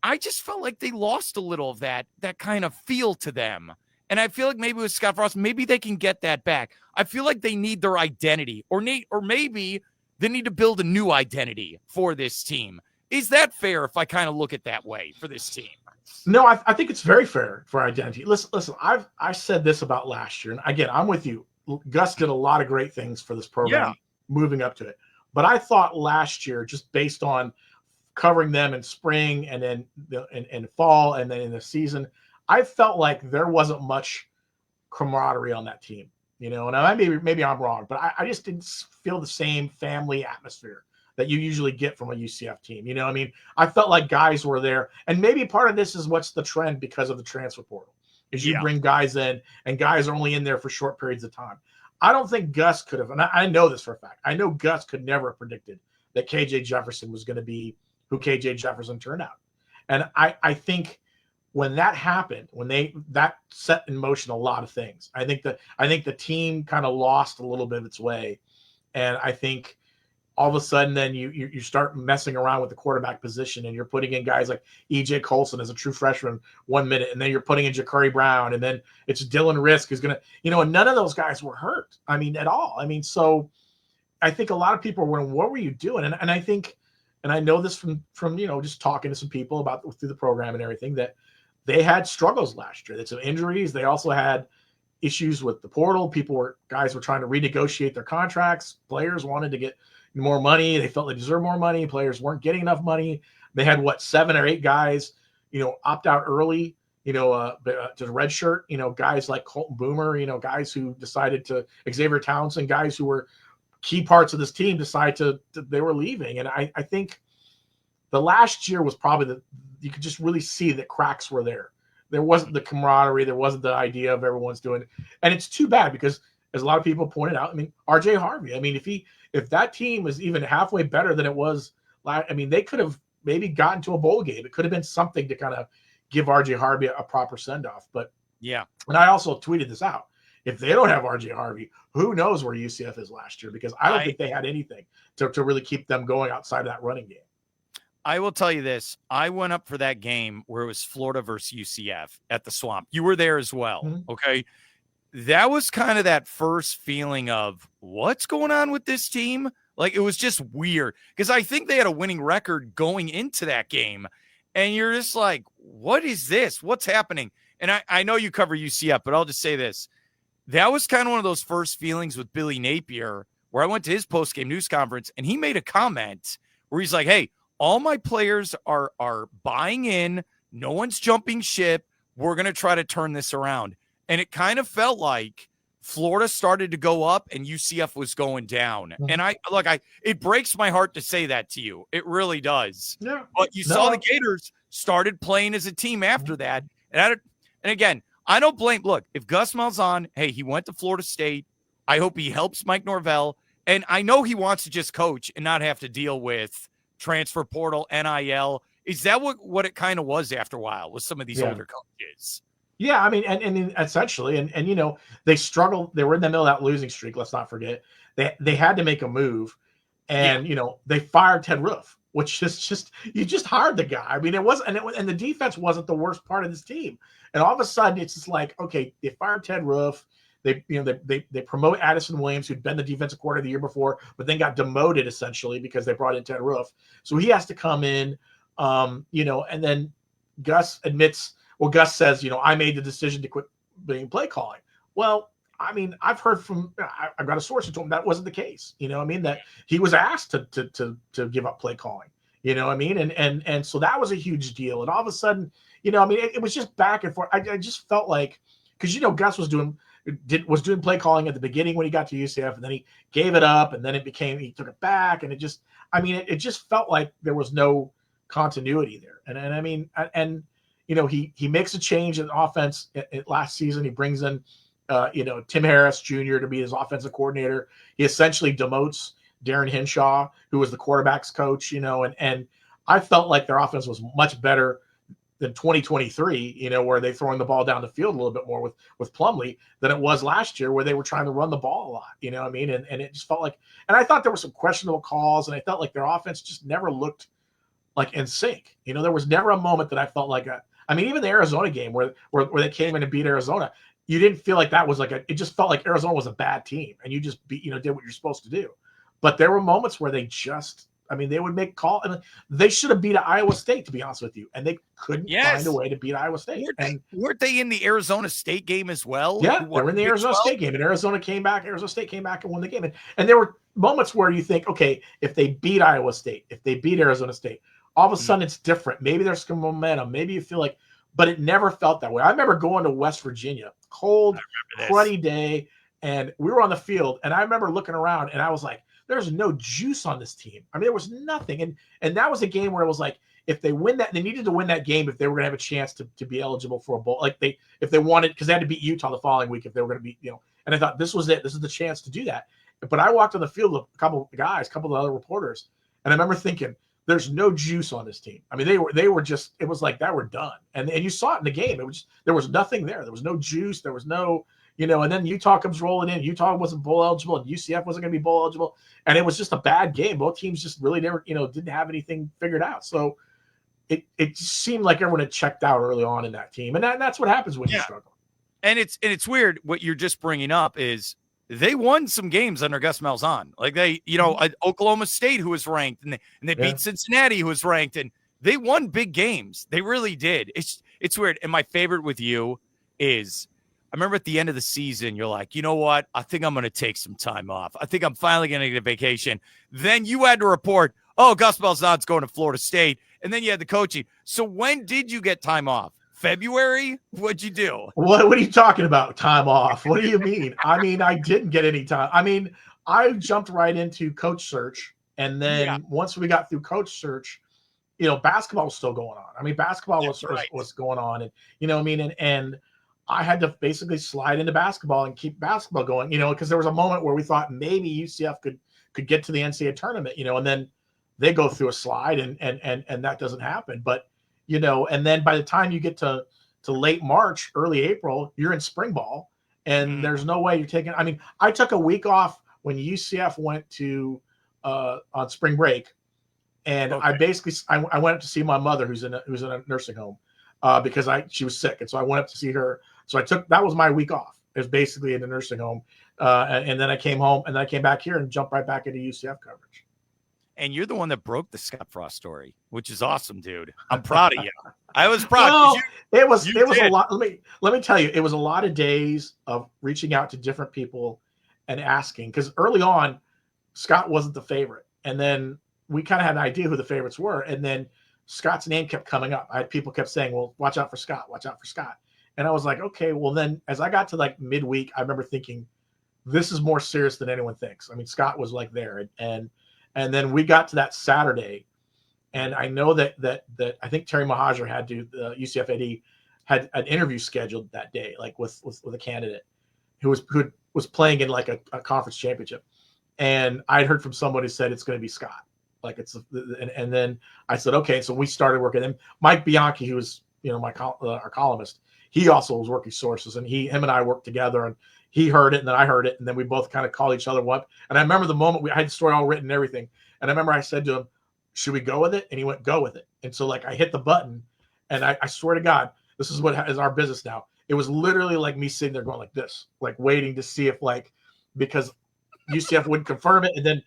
I just felt like they lost a little of that kind of feel to them. And I feel like maybe with Scott Frost, maybe they can get that back. I feel like they need their identity or maybe they need to build a new identity for this team. Is that fair if I kind of look at that way for this team? No, I think it's very fair for identity. Listen, I said this about last year, and again, I'm with you. Gus did a lot of great things for this program moving up to it. But I thought last year, just based on covering them in spring and then in fall and then in the season, I felt like there wasn't much camaraderie on that team. And maybe I'm wrong, but I just didn't feel the same family atmosphere that you usually get from a UCF team. I felt like guys were there, and maybe part of this is what's the trend because of the transfer portal, is you bring guys in and guys are only in there for short periods of time. I don't think Gus could have, and I know this for a fact. I know Gus could never have predicted that KJ Jefferson was going to be who KJ Jefferson turned out. And I think when that happened, that set in motion a lot of things. I think the team kind of lost a little bit of its way, and I think all of a sudden then you start messing around with the quarterback position, and you're putting in guys like E.J. Colson as a true freshman 1 minute, and then you're putting in Ja'Cory Brown, and then it's Dylan Risk who's going to, and none of those guys were hurt. At all. So I think a lot of people were wondering, what were you doing? And I think, and I know this from just talking to some people about through the program and everything, that they had struggles last year. They had some injuries. They also had issues with the portal. Guys were trying to renegotiate their contracts. Players wanted to get more money. They felt they deserved more money. Players weren't getting enough money. They had 7 or 8 guys, opt out early, to the red shirt, guys like Colton Boomer, guys who decided to, Xavier Townsend, guys who were key parts of this team decide they were leaving. And I think the last year was probably you could just really see that cracks were there. There wasn't the camaraderie. There wasn't the idea of everyone's doing it. And it's too bad because, as a lot of people pointed out, RJ Harvey, if that team was even halfway better than it was, they could have maybe gotten to a bowl game. It could have been something to kind of give RJ Harvey a proper send-off. But yeah. And I also tweeted this out. If they don't have RJ Harvey, who knows where UCF is last year? Because I don't think they had anything to really keep them going outside of that running game. I will tell you this. I went up for that game where it was Florida versus UCF at the Swamp. You were there as well. Mm-hmm. Okay. That was kind of that first feeling of what's going on with this team. Like, it was just weird because I think they had a winning record going into that game. And you're just like, what is this? What's happening? And I know you cover UCF, but I'll just say this. That was kind of one of those first feelings with Billy Napier where I went to his post-game news conference and he made a comment where he's like, hey, all my players are buying in. No one's jumping ship. We're going to try to turn this around. And it kind of felt like Florida started to go up and UCF was going down. Mm-hmm. And it breaks my heart to say that to you. It really does. Yeah. But you saw the Gators started playing as a team after that. And again, I don't blame. Look, if Gus Malzahn, hey, he went to Florida State. I hope he helps Mike Norvell. And I know he wants to just coach and not have to deal with transfer portal, NIL. Is that what it kind of was after a while with some of these older coaches? Yeah, and essentially, and they struggled. They were in the middle of that losing streak. Let's not forget they had to make a move, and they fired Ted Roof, which is just you just hired the guy. It wasn't, and the defense wasn't the worst part of this team. And all of a sudden, it's just like, okay, they fired Ted Roof. They promote Addison Williams, who'd been the defensive coordinator the year before, but then got demoted essentially because they brought in Ted Roof. So he has to come in, and then Gus admits. Well, Gus says, I made the decision to quit being play calling. Well, I've heard from, I've got a source who told me that wasn't the case. That he was asked to give up play calling. And so that was a huge deal. And all of a sudden, it was just back and forth. I just felt like, because Gus was doing play calling at the beginning when he got to UCF, and then he gave it up, and then he took it back, and it just felt like there was no continuity there. And he makes a change in offense last season. He brings in, Tim Harris Jr. to be his offensive coordinator. He essentially demotes Darren Hinshaw, who was the quarterback's coach, and I felt like their offense was much better than 2023, where they're throwing the ball down the field a little bit more with Plumlee than it was last year, where they were trying to run the ball a lot, and it just felt like, and I thought there were some questionable calls, and I felt like their offense just never looked like in sync. There was never a moment that I felt like even the Arizona game where they came in and beat Arizona, you didn't feel like that was it just felt like Arizona was a bad team and you just did what you're supposed to do. But there were moments where they just, I mean, they would make call. I mean, they should have beat Iowa State, to be honest with you, and they couldn't find a way to beat Iowa State. Weren't they in the Arizona State game as well? Yeah, they were in the Arizona State game, and Arizona State came back and won the game. And there were moments where you think, okay, if they beat Iowa State, if they beat Arizona State, all of a sudden it's different. Maybe there's some momentum. Maybe you feel like, but it never felt that way. I remember going to West Virginia, cold, cruddy day, and we were on the field, and I remember looking around, and I was like, there's no juice on this team. I mean, there was nothing. And that was a game where it was like, if they win that, they needed to win that game if they were going to have a chance to be eligible for a bowl. Like if they wanted, because they had to beat Utah the following week if they were going to beat, and I thought this was it. This is the chance to do that. But I walked on the field with a couple of guys, a couple of other reporters, and I remember thinking, there's no juice on this team. I mean, they were just, it was like that we're done. And you saw it in the game. It was, there was nothing there. There was no juice. There was no, and then Utah comes rolling in. Utah wasn't bowl eligible, and UCF wasn't going to be bowl eligible. And it was just a bad game. Both teams just really never, didn't have anything figured out. So it just seemed like everyone had checked out early on in that team. And that's what happens when you struggle. And it's weird. What you're just bringing up is they won some games under Gus Malzahn. Like they, Oklahoma State, who was ranked, and they beat Cincinnati, who was ranked, and they won big games. They really did. It's weird. And my favorite with you is, I remember at the end of the season, you're like, you know what? I think I'm going to take some time off. I think I'm finally going to get a vacation. Then you had to report, oh, Gus Malzahn's going to Florida State. And then you had the coaching. So when did you get time off? February? What'd you do? What are you talking about? Time off? What do you mean? I mean, I didn't get any time. I mean, I jumped right into coach search. And then once we got through coach search, basketball was still going on. I mean, basketball was going on. And, and I had to basically slide into basketball and keep basketball going, because there was a moment where we thought maybe UCF could get to the NCAA tournament, and then they go through a slide and that doesn't happen. But, and then by the time you get to late March, early April, you're in spring ball, and there's no way you're taking. I mean, I took a week off when UCF went to on spring break, and I basically I went up to see my mother who's in a nursing home because she was sick, and so I went up to see her. So that was my week off. It was basically in the nursing home. And then I came home, and then I came back here and jumped right back into UCF coverage. And you're the one that broke the Scott Frost story, which is awesome, dude. I'm proud of you. I was proud. Well, it was a lot. Let me tell you, it was a lot of days of reaching out to different people and asking, because early on, Scott wasn't the favorite. And then we kind of had an idea who the favorites were. And then Scott's name kept coming up. People kept saying, well, watch out for Scott, watch out for Scott. And I was like, okay, well then as I got to like midweek, I remember thinking, this is more serious than anyone thinks. I mean, Scott was like there. And then we got to that Saturday, and I know that I think Terry Mahajer had to, the UCF AD had an interview scheduled that day, like with a candidate who was playing in like a conference championship. And I'd heard from somebody who said it's going to be Scott. Like and then I said, okay. So we started working. And Mike Bianchi, who was, our columnist, he also was working sources, and him and I worked together, and he heard it, and then I heard it, and then we both kind of called each other up. And I remember the moment I had the story all written and everything. And I remember I said to him, should we go with it? And he went, go with it. And so like I hit the button, and I swear to God, this is what is our business now. It was literally like me sitting there going like this, like waiting to see if because UCF wouldn't confirm it. And then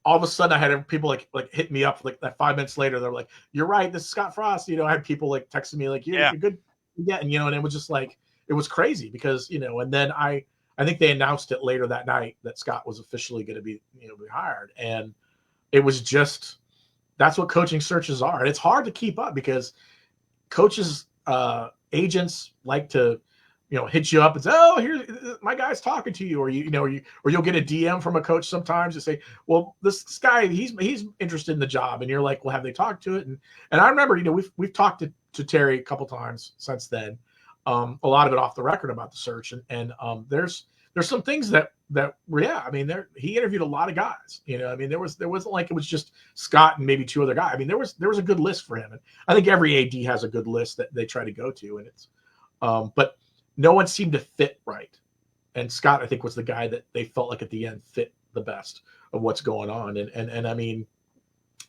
all of a sudden I had people like hit me up like that 5 minutes later. They're like, you're right, this is Scott Frost. I had people like texting me like, you're good. Yeah. And, and it was just like, it was crazy because, and then I think they announced it later that night that Scott was officially going to be, be hired. And it was just, that's what coaching searches are. And it's hard to keep up because coaches, agents like to, hit you up and say, oh, here's my guy's talking to you, or or you'll get a DM from a coach sometimes to say, well, this guy, he's interested in the job. And you're like, well, have they talked to it? And I remember, we've talked to Terry a couple times since then, a lot of it off the record about the search. And there's some things that I mean, he interviewed a lot of guys, I mean, there wasn't like, it was just Scott and maybe two other guys. I mean, there was a good list for him. And I think every AD has a good list that they try to go to. And it's, but no one seemed to fit right. And Scott, I think, was the guy that they felt like at the end fit the best of what's going on. And I mean,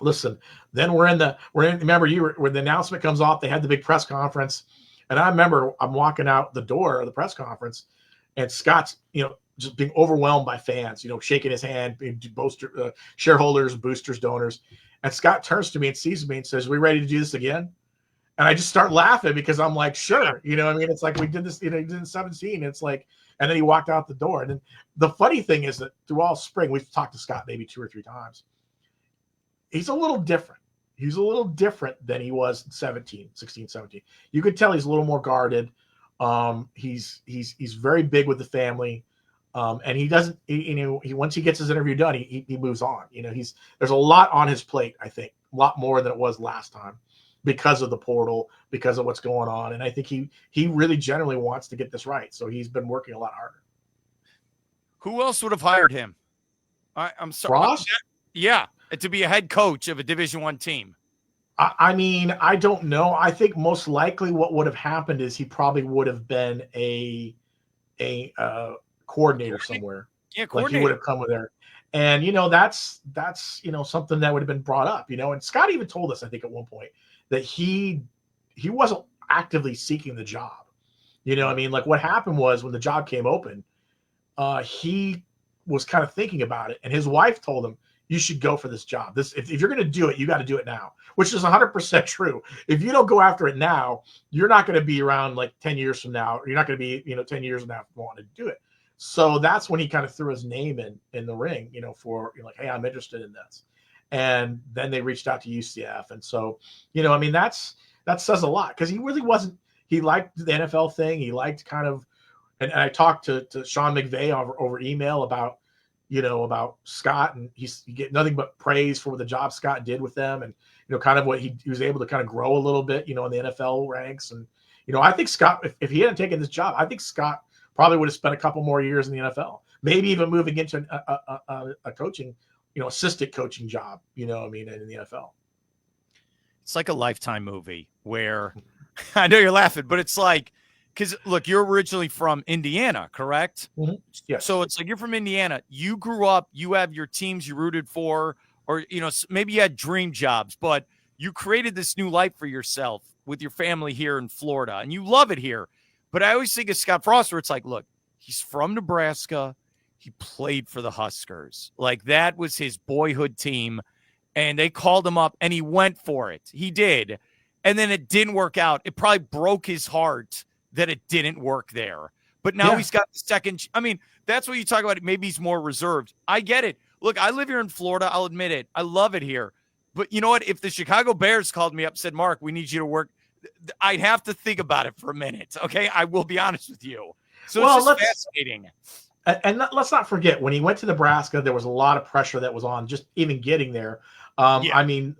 listen, then remember when the announcement comes off, they had the big press conference. And I remember I'm walking out the door of the press conference, and Scott's, just being overwhelmed by fans, shaking his hand, shareholders, boosters, donors. And Scott turns to me and sees me and says, "We ready to do this again?" And I just start laughing because I'm like, sure. It's like we did this, he did in 17. It's like, and then he walked out the door. And then the funny thing is that through all spring, we've talked to Scott maybe 2 or 3 times. He's a little different. He's a little different than he was in 16, 17. You could tell he's a little more guarded. He's very big with the family. And he doesn't, once he gets his interview done, he moves on. There's a lot on his plate, I think, a lot more than it was last time because of the portal, because of what's going on. And I think he really generally wants to get this right. So he's been working a lot harder. Who else would have hired him? I'm sorry. Frost? Yeah, to be a head coach of a Division I team. I mean, I don't know. I think most likely what would have happened is he probably would have been a coordinator somewhere. Yeah, like he would have come with there. And that's something that would have been brought up. And Scott even told us, I think, at one point that he wasn't actively seeking the job. Like what happened was when the job came open, he was kind of thinking about it, and his wife told him, "You should go for this job. If you're going to do it, you got to do it now," which is 100% true. If you don't go after it now, you're not going to be around like 10 years from now, or you're not going to be 10 years from now wanting to do it. So that's when he kind of threw his name in the ring, for like, hey, I'm interested in this. And then they reached out to UCF. And so, that says a lot, because he really wasn't, he liked the NFL thing. He liked kind of, and I talked to Sean McVay over email about Scott, and you get nothing but praise for the job Scott did with them. And, kind of what he was able to kind of grow a little bit, in the NFL ranks. And, I think Scott, if he hadn't taken this job, I think Scott probably would have spent a couple more years in the NFL, maybe even moving into a coaching, assistant coaching job, in the NFL. It's like a Lifetime movie where I know you're laughing, but it's like, because look, you're originally from Indiana, correct? Mm-hmm. Yes. So it's like you're from Indiana. You grew up, you have your teams you rooted for, or, maybe you had dream jobs, but you created this new life for yourself with your family here in Florida, and you love it here. But I always think of Scott Frost, where it's like, look, he's from Nebraska. He played for the Huskers. Like, that was his boyhood team, and they called him up, and he went for it. He did. And then it didn't work out. It probably broke his heart that it didn't work there. But now he's got the second. I mean, that's what you talk about. Maybe he's more reserved. I get it. Look, I live here in Florida. I'll admit it. I love it here. But you know what? If the Chicago Bears called me up and said, "Mark, we need you to work," I'd have to think about it for a minute. Okay, I will be honest with you. So it's just fascinating. And let's not forget, when he went to Nebraska, there was a lot of pressure that was on just even getting there. I mean,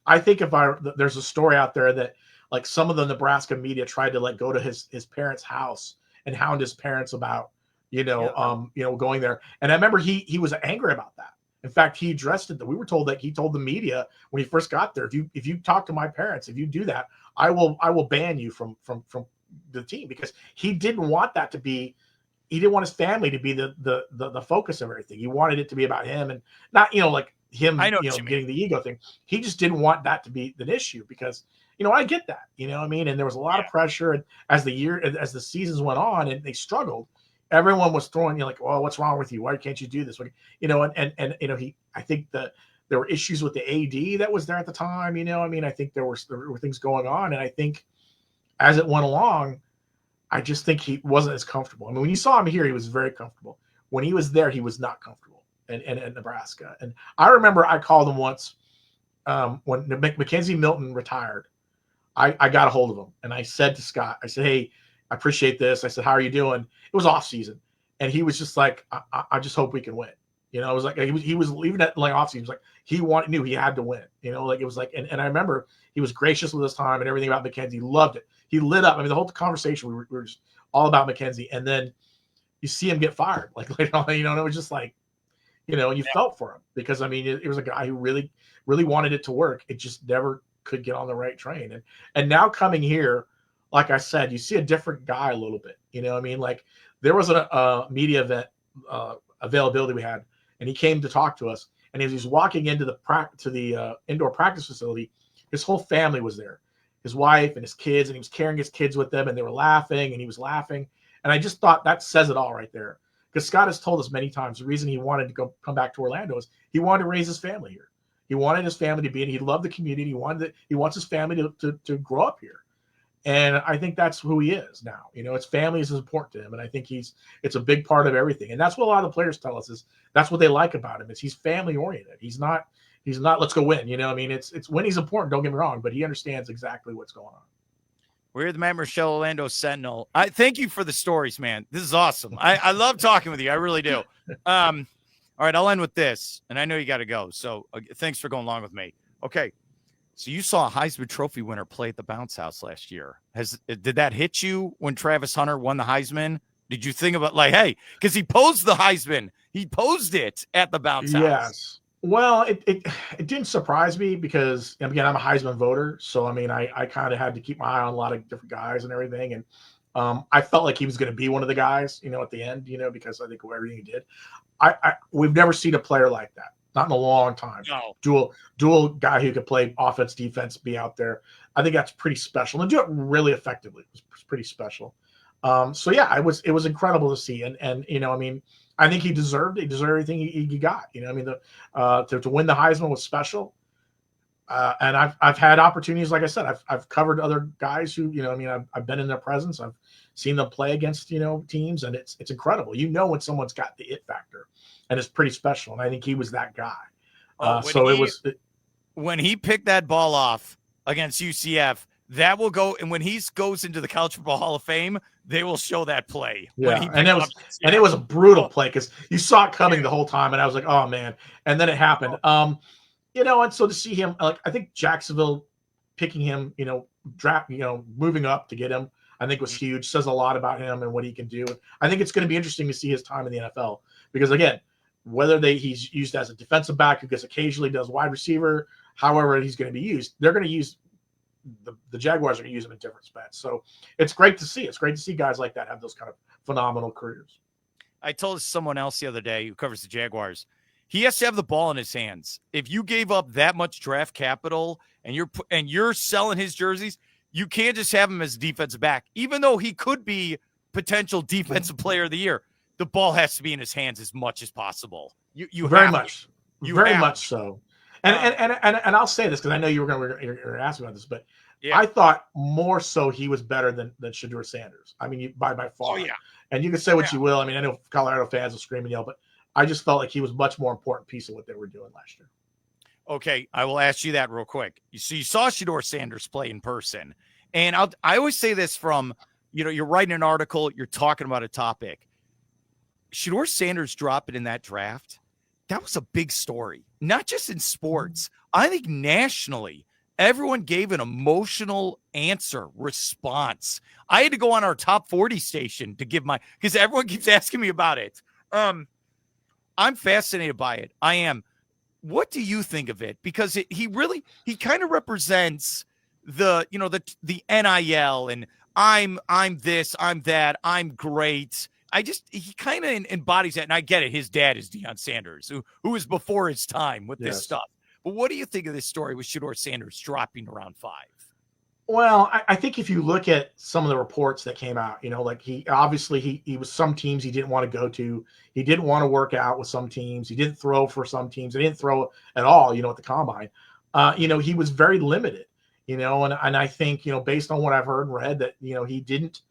I think there's a story out there that like some of the Nebraska media tried to like go to his parents' house and hound his parents about going there. And I remember he was angry about that. In fact, he addressed it. That we were told that he told the media when he first got there, if you talk to my parents, if you do that, I will ban you from the team, because he didn't want that to be. He didn't want his family to be the focus of everything. He wanted it to be about him, and not like him getting the ego thing. He just didn't want that to be an issue, because I get that, and there was a lot of pressure, and as the seasons went on and they struggled, everyone was throwing like, well, what's wrong with you? Why can't you do this? I think that there were issues with the AD that was there at the time. I think there were things going on, and I think as it went along, I just think he wasn't as comfortable. I mean, when you saw him here, he was very comfortable. When he was there, he was not comfortable in Nebraska. And I remember I called him once when Mackenzie Milton retired. I got a hold of him, and I said to Scott, I said, "Hey, I appreciate this." I said, "How are you doing?" It was off season, and he was just like, I just hope we can win." It was like he was even at like off season. He was like knew he had to win. It was like, and I remember he was gracious with his time and everything about Mackenzie. He loved it. He lit up. I mean, the whole conversation we were just all about Mackenzie, and then you see him get fired. Like later on, and it was just like, and you felt for him, because I mean, it was a guy who really, really wanted it to work. It just never could get on the right train. And now coming here, like I said, you see a different guy a little bit. Like there was a media event availability we had, and he came to talk to us. And as he's walking into the indoor practice facility, his whole family was there, his wife and his kids, and he was carrying his kids with them, and they were laughing, and he was laughing. And I just thought that says it all right there. because Scott has told us many times the reason he wanted to come back to Orlando is he wanted to raise his family here. He wanted his family to be in. He loved the community. He wants his family to grow up here. And I think that's who he is now. His family is important to him, and I think it's a big part of everything. And that's what a lot of the players tell us is that's what they like about him is he's family oriented. He's not let's go win. It's when he's important. Don't get me wrong, but he understands exactly what's going on. We're the Matt Murschel Orlando Sentinel. I thank you for the stories, man. This is awesome. I love talking with you. I really do. All right, I'll end with this, and I know you got to go. So thanks for going along with me. Okay. So you saw a Heisman Trophy winner play at the Bounce House last year. Did that hit you when Travis Hunter won the Heisman? Did you think about hey, because he posed the Heisman, he posed it at the Bounce House? Yes. Well, it didn't surprise me because again I'm a Heisman voter, so I kind of had to keep my eye on a lot of different guys and everything, and I felt like he was going to be one of the guys, at the end, because I think everything he did. We've never seen a player like that. Not in a long time. No. Dual guy who could play offense, defense, be out there. I think that's pretty special. And do it really effectively. It was pretty special. So yeah, it was incredible to see. And I think he deserved everything he got. To win the Heisman was special. And I've had opportunities, like I said, I've covered other guys who, I've been in their presence. I've seen them play against, teams, and it's incredible. When someone's got the it factor. And it's pretty special, and I think he was that guy. When he picked that ball off against UCF, that will go. And when he goes into the College Football Hall of Fame, they will show that play. Yeah, and it was a brutal play because you saw it coming the whole time, and I was like, oh man! And then it happened. And so to see him, I think Jacksonville picking him, moving up to get him, I think was huge. Says a lot about him and what he can do. I think it's going to be interesting to see his time in the NFL because again. Whether he's used as a defensive back who gets occasionally does wide receiver, however he's going to be used, they're going to use the Jaguars are going to use him in different spots. So it's great to see. It's great to see guys like that have those kind of phenomenal careers. I told someone else the other day who covers the Jaguars, he has to have the ball in his hands. If you gave up that much draft capital and you're selling his jerseys, you can't just have him as a defensive back, even though he could be potential defensive player of the year. The ball has to be in his hands as much as possible. You very much so. And I'll say this because I know you're going to ask about this, but I thought more so he was better than Shedeur Sanders. By far. Oh yeah. And you can say what you will. I know Colorado fans will scream and yell, but I just felt like he was much more important piece of what they were doing last year. Okay, I will ask you that real quick. You saw Shedeur Sanders play in person, and I always say this from you're writing an article, you're talking about a topic. Shedeur Sanders dropping in that draft, that was a big story, not just in sports. I think nationally, everyone gave an emotional response. I had to go on our top 40 station to give because everyone keeps asking me about it. I'm fascinated by it. I am. What do you think of it? Because he kind of represents the NIL and I'm this, I'm that, I'm great. He kind of embodies that, and I get it. His dad is Deion Sanders, who was before his time with this stuff. But what do you think of this story with Shedeur Sanders dropping around 5? Well, I think if you look at some of the reports that came out, he obviously he was some teams he didn't want to go to. He didn't want to work out with some teams. He didn't throw for some teams. He didn't throw at all, at the combine. He was very limited, and I think, based on what I've heard and read that, he didn't.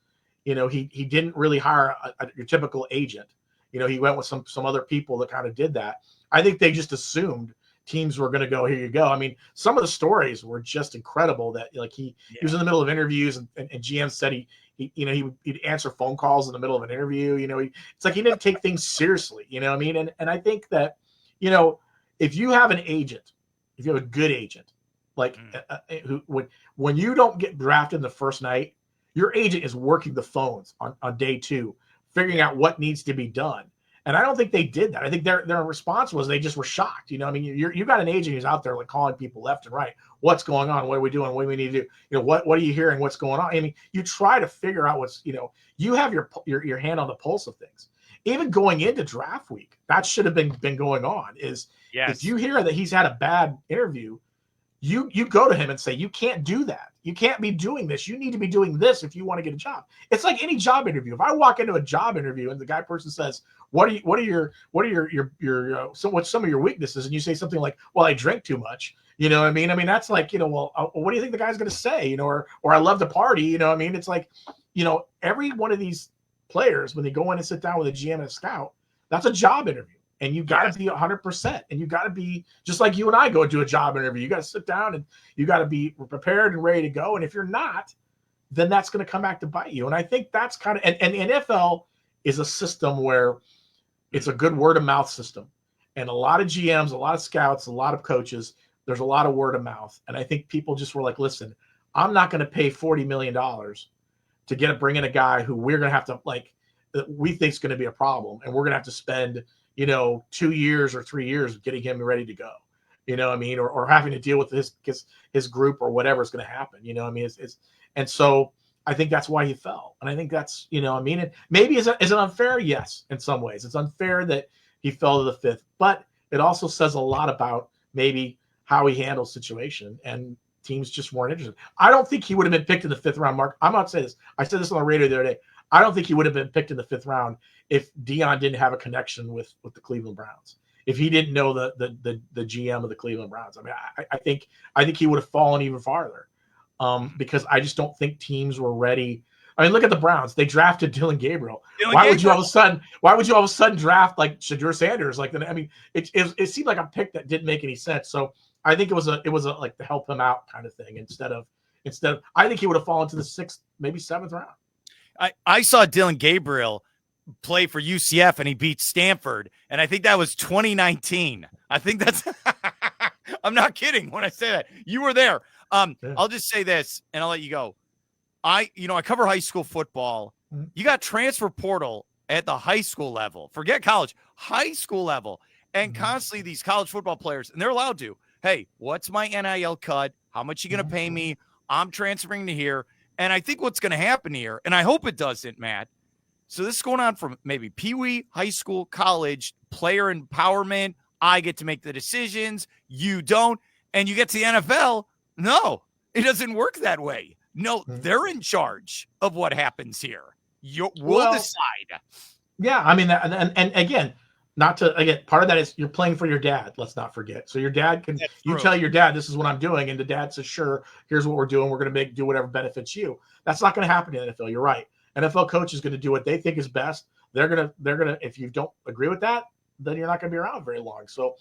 He didn't really hire your typical agent. He went with some other people that kind of did that. I think they just assumed teams were going to go, here you go. Some of the stories were just incredible that he was in the middle of interviews and GM said he'd answer phone calls in the middle of an interview. It's like he didn't take things seriously, And I think that, if you have an agent, if you have a good agent, when you don't get drafted the first night, your agent is working the phones on day 2, figuring out what needs to be done. And I don't think they did that. I think their response was they just were shocked. You got an agent who's out there calling people left and right. What's going on? What are we doing? What do we need to do? What are you hearing? What's going on? You try to figure out what's, you have your hand on the pulse of things. Even going into draft week, that should have been going on. If you hear that he's had a bad interview, you go to him and say, you can't do that. You can't be doing this. You need to be doing this if you want to get a job. It's like any job interview. If I walk into a job interview and the person says, what's some of your weaknesses? And you say something like, well, I drink too much. You know what I mean? I mean, that's like, well, what do you think the guy's going to say? Or I love to party. You know what I mean? It's like, every one of these players, when they go in and sit down with a GM and a scout, that's a job interview. And you got to be 100%. And you got to be just like you and I go do a job interview. You got to sit down and you got to be prepared and ready to go. And if you're not, then that's going to come back to bite you. And I think that's kind of, and the NFL is a system where it's a good word of mouth system. And a lot of GMs, a lot of scouts, a lot of coaches, there's a lot of word of mouth. And I think people just were like, listen, I'm not going to pay $40 million to bring in a guy who we're going to have to we think is going to be a problem. And we're going to have to spend 2 years or 3 years getting him ready to go, you know what I mean? Or having to deal with his group or whatever is going to happen, you know what I mean? And so I think that's why he fell. And I think that's, what I mean? And maybe is it unfair? Yes, in some ways. It's unfair that he fell to the fifth, but it also says a lot about maybe how he handles situation, and teams just weren't interested. I don't think he would have been picked in the fifth round, Mark. I'm not saying this. I said this on the radio the other day. I don't think he would have been picked in the fifth round if Dion didn't have a connection with the Cleveland Browns. If he didn't know the GM of the Cleveland Browns, I mean, I think he would have fallen even farther, because I just don't think teams were ready. I mean, look at the Browns. They drafted Dylan Gabriel. Why would you all of a sudden draft like Shedeur Sanders? It seemed like a pick that didn't make any sense. So I think it was a like to help him out kind of thing instead of I think he would have fallen to the 6th, maybe 7th round. I saw Dylan Gabriel play for UCF and he beat Stanford. And I think that was 2019. I think that's, I'm not kidding when I say that. You were there. Yeah. I'll just say this and I'll let you go. I cover high school football. You got transfer portal at the high school level. Forget college, high school level. And constantly these college football players, and they're allowed to, hey, what's my NIL cut? How much you going to pay me? I'm transferring to here. And I think what's going to happen here, and I hope it doesn't, Matt. So this is going on from maybe peewee, high school, college, player empowerment. I get to make the decisions. You don't. And you get to the NFL. No, it doesn't work that way. No, they're in charge of what happens here. We'll decide. Yeah, I mean, and again, part of that is you're playing for your dad. Let's not forget. So your dad you tell your dad, this is what I'm doing. And the dad says, sure, here's what we're doing. We're going to do whatever benefits you. That's not going to happen in the NFL. You're right. NFL coach is going to do what they think is best. They're going to, if you don't agree with that, then you're not going to be around very long. So,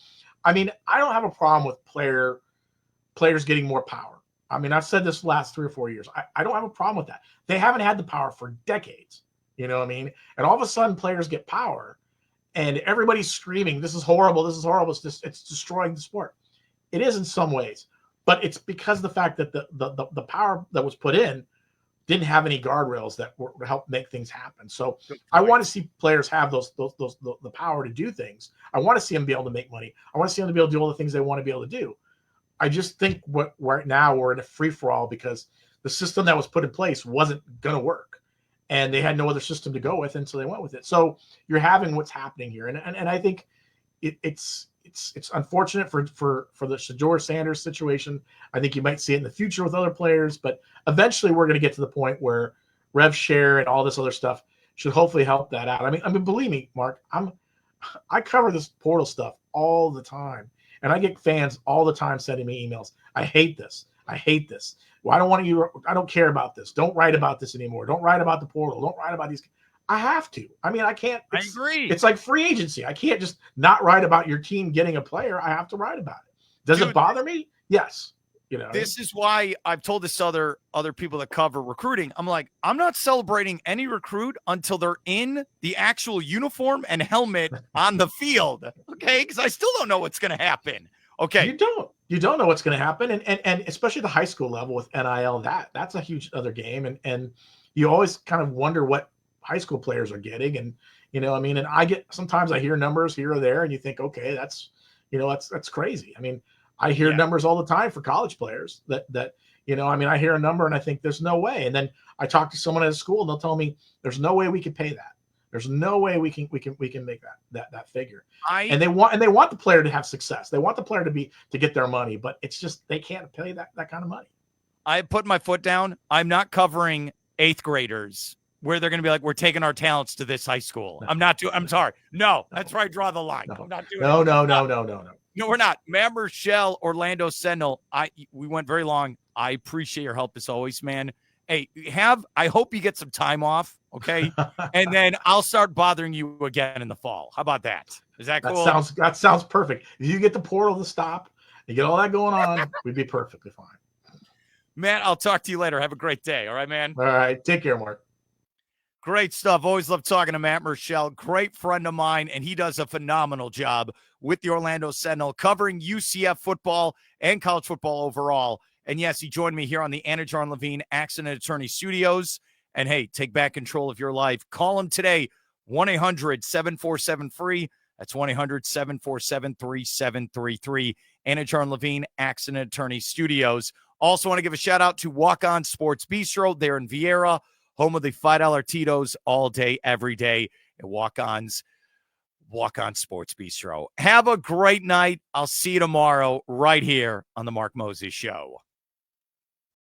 I mean, I don't have a problem with players getting more power. I mean, I've said this last 3 or 4 years. I don't have a problem with that. They haven't had the power for decades. You know what I mean? And all of a sudden players get power. And everybody's screaming, this is horrible, this is horrible, it's destroying the sport. It is in some ways, but it's because of the fact that the power that was put in didn't have any guardrails that were to help make things happen. So I want to see players have the power to do things. I want to see them be able to make money. I want to see them to be able to do all the things they want to be able to do. I just think right now we're in a free-for-all because the system that was put in place wasn't going to work. And they had no other system to go with, and so they went with it. So you're having what's happening here, and I think it's unfortunate for the Shedeur Sanders situation. I think you might see it in the future with other players, but eventually we're going to get to the point where rev share and all this other stuff should hopefully help that out. I mean, believe me, Mark, I cover this portal stuff all the time, and I get fans all the time sending me emails. I hate this. Well, I don't care about this. Don't write about this anymore. Don't write about the portal. Don't write about these. I have to. I mean, I can't. I agree. It's like free agency. I can't just not write about your team getting a player. I have to write about it. Does it bother me? Yes. This is why I've told this other people that cover recruiting. I'm like, I'm not celebrating any recruit until they're in the actual uniform and helmet on the field. Okay. Because I still don't know what's going to happen. Okay. You don't know what's going to happen. And especially the high school level with NIL, that's a huge other game. And you always kind of wonder what high school players are getting. And, I mean, and sometimes I hear numbers here or there and you think, okay, that's crazy. I mean, I hear numbers all the time for college players that, I mean, I hear a number and I think there's no way. And then I talk to someone at a school and they'll tell me there's no way we could pay that. There's no way we can make that figure. I And they want the player to have success. They want the player to get their money, but it's just they can't pay that kind of money. I put my foot down. I'm not covering 8th graders where they're going to be like, we're taking our talents to this high school. I'm not doing. I'm sorry. No, that's where I draw the line. I'm not doing. No, it. no, No, we're not. Matt Murschel, Orlando Sentinel. We went very long. I appreciate your help as always, man. Hey, I hope you get some time off, okay? And then I'll start bothering you again in the fall. How about that? Is that cool? That sounds perfect. If you get the portal to stop, you get all that going on, we'd be perfectly fine. Matt, I'll talk to you later. Have a great day. All right, man? All right. Take care, Mark. Great stuff. Always love talking to Matt Murschel. Great friend of mine, and he does a phenomenal job with the Orlando Sentinel covering UCF football and college football overall. And yes, he joined me here on the Anidjar and Levine Accident Attorney Studios. And hey, take back control of your life. Call him today, 1-800-747-FREE. That's 1-800-747-3733. Anidjar and Levine Accident Attorney Studios. Also want to give a shout out to Walk On Sports Bistreaux there in Vieira, home of the $5 Tito's all day, every day at Walk On Sports Bistreaux. Have a great night. I'll see you tomorrow right here on the Mark Moses Show.